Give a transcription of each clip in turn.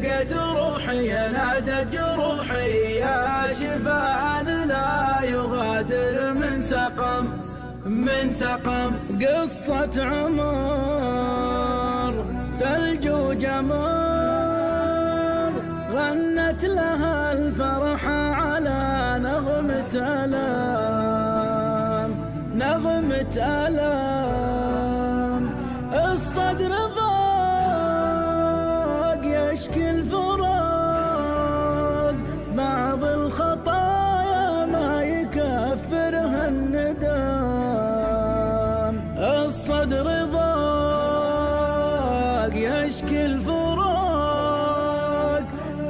لقيت روحي نادت جروحي يا شفاء لا يغادر من سقم. قصة عمر ثلج وجمر غنت لها الفرحة على نغمة ألام. الصدر ضاق يشكي الفراق، بعض الخطايا ما يكفرها الندم. الصدر ضاق يشكي الفراق،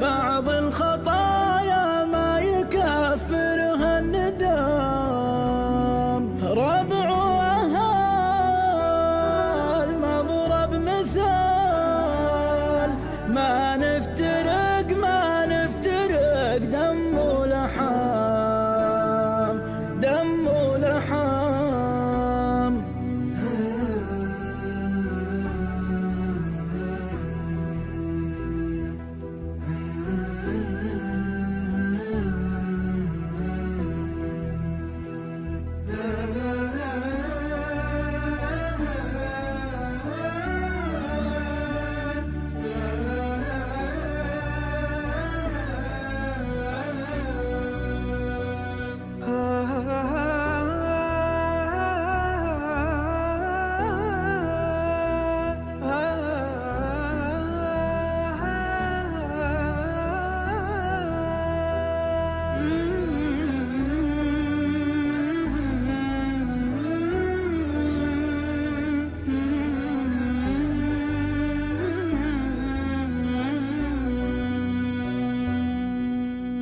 بعض الخطايا ما يكفرها الندم. ربع وأهل مضرب مثال، ما نفترق دم ولحام.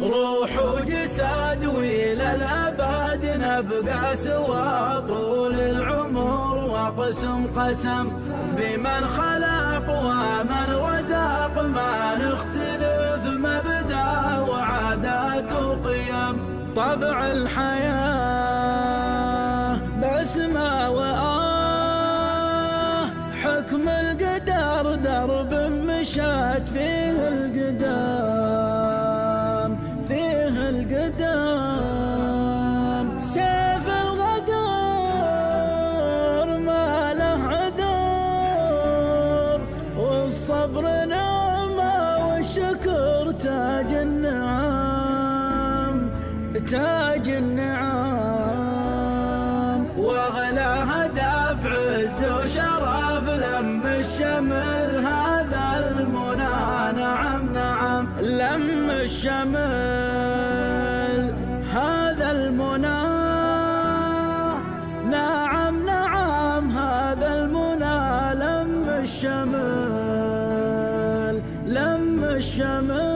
روح وجسد وإلى الأبد نبقى سوا طول العمر، وقسم بمن خلق ومن رزق، ما نختلف مبدأ وعادات وقيم. طبع الحياة بسمة وآه، حكم القدر درب مشات فيه القدام. سيف الغدر ما له عذر، والصبر نعمة والشكر تاج النعام. وغلاها دافع عز وشرف لم الشمل هذا المنى. نعم لم الشمل هذا المنى. نعم هذا المنى. لم الشمل